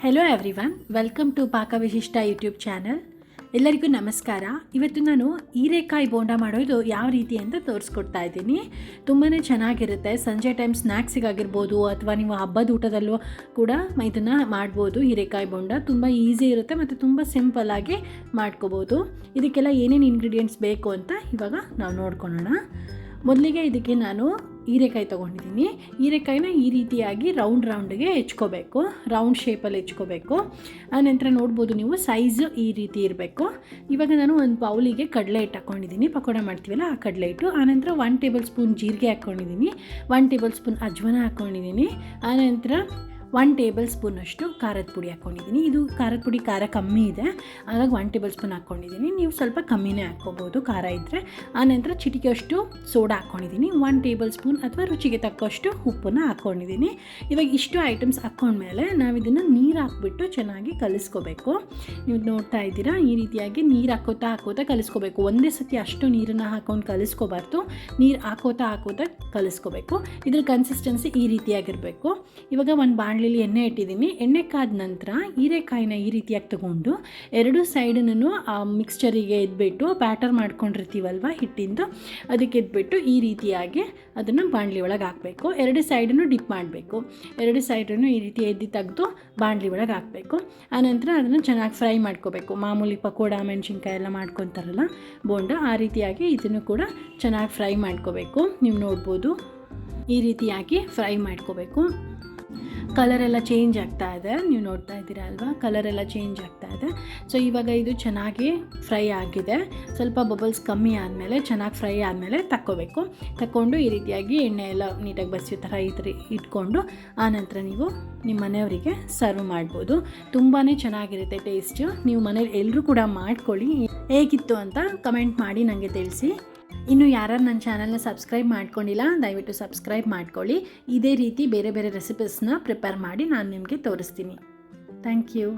Hello everyone, welcome to Pakavishishta YouTube channel. ಎಲ್ಲರಿಗೂ ನಮಸ್ಕಾರ. ಇವತ್ತು ನಾನು ಹೀರೆಕಾಯಿ ಬೋಂಡ ಮಾಡೋದು ಯಾವ ರೀತಿ ಅಂತ ತೋರಿಸ್ಕೊಡ್ತಾ ಇದ್ದೀನಿ. ತುಂಬಾ ಚೆನ್ನಾಗಿರುತ್ತೆ. ಸಂಜೆ ಟೈಮ್ ಸ್ನ್ಯಾಕ್ಸಿಗಾಗಿರ್ಬೋದು ಅಥವಾ ನೀವು ಹಬ್ಬದ ಊಟದಲ್ಲೂ ಕೂಡ ಇದನ್ನು ಮಾಡ್ಬೋದು. ಹೀರೆಕಾಯಿ ಬೋಂಡ ತುಂಬ ಈಸಿ ಇರುತ್ತೆ ಮತ್ತು ತುಂಬ ಸಿಂಪಲ್ಲಾಗಿ ಮಾಡ್ಕೋಬೋದು. ಇದಕ್ಕೆಲ್ಲ ಏನೇನು ಇಂಗ್ರೀಡಿಯೆಂಟ್ಸ್ ಬೇಕು ಅಂತ ಇವಾಗ ನಾವು ನೋಡ್ಕೊಳ್ಳೋಣ. ಮೊದಲಿಗೆ ಇದಕ್ಕೆ ನಾನು ಹೀರೆಕಾಯಿ ತೊಗೊಂಡಿದ್ದೀನಿ. ಹೀರೆಕಾಯಿನ ಈ ರೀತಿಯಾಗಿ ರೌಂಡ್ಗೆ ಹೆಚ್ಕೋಬೇಕು, ರೌಂಡ್ ಶೇಪಲ್ಲಿ ಹೆಚ್ಕೋಬೇಕು. ಆನಂತರ ನೋಡ್ಬೋದು ನೀವು ಸೈಜು ಈ ರೀತಿ ಇರಬೇಕು. ಇವಾಗ ನಾನು ಒಂದು ಬೌಲಿಗೆ ಕಡಲೆ ಹಿಟ್ಟು ಹಾಕ್ಕೊಂಡಿದ್ದೀನಿ, ಪಕೋಡ ಮಾಡ್ತೀವಲ್ಲ ಆ ಕಡಲೆ ಹಿಟ್ಟು. ಆನಂತರ 1 ಟೇಬಲ್ ಸ್ಪೂನ್ ಜೀರಿಗೆ ಹಾಕ್ಕೊಂಡಿದ್ದೀನಿ, 1 ಟೇಬಲ್ ಸ್ಪೂನ್ ಅಜ್ವಾನ ಹಾಕ್ಕೊಂಡಿದ್ದೀನಿ. ಆನಂತರ 1 ಟೇಬಲ್ ಸ್ಪೂನಷ್ಟು ಖಾರದ ಪುಡಿ ಹಾಕ್ಕೊಂಡಿದ್ದೀನಿ. ಇದು ಖಾರದ ಪುಡಿ ಖಾರ ಕಮ್ಮಿ ಇದೆ, ಹಾಗಾಗಿ 1 ಟೇಬಲ್ ಸ್ಪೂನ್ ಹಾಕ್ಕೊಂಡಿದ್ದೀನಿ. ನೀವು ಸ್ವಲ್ಪ ಕಮ್ಮಿನೇ ಹಾಕ್ಕೋಬೋದು ಖಾರ ಇದ್ದರೆ. ಆನಂತರ ಚಿಟಿಕೆಯಷ್ಟು ಸೋಡಾ ಹಾಕ್ಕೊಂಡಿದ್ದೀನಿ, 1 ಟೇಬಲ್ ಸ್ಪೂನ್ ಅಥವಾ ರುಚಿಗೆ ತಕ್ಕಷ್ಟು ಉಪ್ಪನ್ನು ಹಾಕ್ಕೊಂಡಿದ್ದೀನಿ. ಇವಾಗ ಇಷ್ಟು ಐಟಮ್ಸ್ ಹಾಕ್ಕೊಂಡ್ಮೇಲೆ ನಾವು ಇದನ್ನು ನೀರು ಹಾಕ್ಬಿಟ್ಟು ಚೆನ್ನಾಗಿ ಕಲಿಸ್ಕೋಬೇಕು. ನೀವು ನೋಡ್ತಾ ಇದ್ದೀರಾ, ಈ ರೀತಿಯಾಗಿ ನೀರು ಹಾಕೋತಾ ಕಲಿಸ್ಕೋಬೇಕು. ಒಂದೇ ಸತಿ ಅಷ್ಟು ನೀರನ್ನು ಹಾಕೊಂಡು ಕಲಿಸ್ಕೋಬಾರ್ದು, ನೀರು ಹಾಕೋತಾ ಕಲಿಸ್ಕೋಬೇಕು. ಇದ್ರ ಕನ್ಸಿಸ್ಟೆನ್ಸಿ ಈ ರೀತಿಯಾಗಿರಬೇಕು. ಇವಾಗ ಒಂದು ಬಾಣಲಿಲಿ ಎಣ್ಣೆ ಇಟ್ಟಿದ್ದೀನಿ. ಎಣ್ಣೆ ಕಾದ ನಂತರ ಹೀರೆಕಾಯಿನ ಈ ರೀತಿಯಾಗಿ ತೊಗೊಂಡು 2 ಸೈಡನ್ನು ಆ ಮಿಕ್ಸ್ಚರಿಗೆ ಎದ್ಬಿಟ್ಟು ಬ್ಯಾಟರ್ ಮಾಡ್ಕೊಂಡಿರ್ತೀವಲ್ವ ಹಿಟ್ಟಿಂದು, ಅದಕ್ಕೆ ಎದ್ಬಿಟ್ಟು ಈ ರೀತಿಯಾಗಿ ಅದನ್ನು ಬಾಣಲಿ ಒಳಗೆ ಹಾಕಬೇಕು. 2 ಸೈಡನ್ನು ಡಿಪ್ ಮಾಡಬೇಕು. 2 ಸೈಡನ್ನು ಈ ರೀತಿ ಎದ್ದು ತೆಗೆದು ಬಾಣಲಿ ಒಳಗೆ ಹಾಕಬೇಕು. ಆನಂತರ ಅದನ್ನು ಚೆನ್ನಾಗಿ ಫ್ರೈ ಮಾಡ್ಕೋಬೇಕು. ಮಾಮೂಲಿ ಪಕೋಡ ಮೆಣಸಿನ್ಕಾಯಿ ಎಲ್ಲ ಮಾಡ್ಕೊತಾರಲ್ಲ ಬೋಂಡ, ಆ ರೀತಿಯಾಗಿ ಇದನ್ನು ಕೂಡ ಚೆನ್ನಾಗಿ ಫ್ರೈ ಮಾಡ್ಕೋಬೇಕು. ನೀವು ನೋಡ್ಬೋದು ಈ ರೀತಿಯಾಗಿ ಫ್ರೈ ಮಾಡ್ಕೋಬೇಕು. ಕಲರೆಲ್ಲ ಚೇಂಜ್ ಆಗ್ತಾ ಇದೆ, ನೀವು ನೋಡ್ತಾ ಇದ್ದೀರಾ ಅಲ್ವಾ, ಕಲರೆಲ್ಲ ಚೇಂಜ್ ಆಗ್ತಾ ಇದೆ. ಸೊ ಇವಾಗ ಇದು ಚೆನ್ನಾಗಿ ಫ್ರೈ ಆಗಿದೆ. ಸ್ವಲ್ಪ ಬಬಲ್ಸ್ ಕಮ್ಮಿ ಆದಮೇಲೆ, ಚೆನ್ನಾಗಿ ಫ್ರೈ ಆದಮೇಲೆ ತಕ್ಕೊಂಡು ಈ ರೀತಿಯಾಗಿ ಎಣ್ಣೆ ಎಲ್ಲ ನೀಟಾಗಿ ಬಸಿಯೋ ಥರ ಇಟ್ಕೊಂಡು ಆನಂತರ ನೀವು ನಿಮ್ಮ ಮನೆಯವರಿಗೆ ಸರ್ವ್ ಮಾಡ್ಬೋದು. ತುಂಬಾ ಚೆನ್ನಾಗಿರುತ್ತೆ ಟೇಸ್ಟು. ನೀವು ಮನೇಲಿ ಎಲ್ಲರೂ ಕೂಡ ಮಾಡ್ಕೊಳ್ಳಿ. ಹೇಗಿತ್ತು ಅಂತ ಕಮೆಂಟ್ ಮಾಡಿ ನನಗೆ ತಿಳಿಸಿ. ಇನ್ನು ಯಾರು ನನ್ನ ಚಾನಲ್ನ ಸಬ್ಸ್ಕ್ರೈಬ್ ಮಾಡ್ಕೊಂಡಿಲ್ಲ, ದಯವಿಟ್ಟು ಸಬ್ಸ್ಕ್ರೈಬ್ ಮಾಡ್ಕೊಳ್ಳಿ. ಇದೇ ರೀತಿ ಬೇರೆ ರೆಸಿಪೀಸ್ನ ಪ್ರಿಪೇರ್ ಮಾಡಿ ನಾನು ನಿಮಗೆ ತೋರಿಸ್ತೀನಿ. Thank you.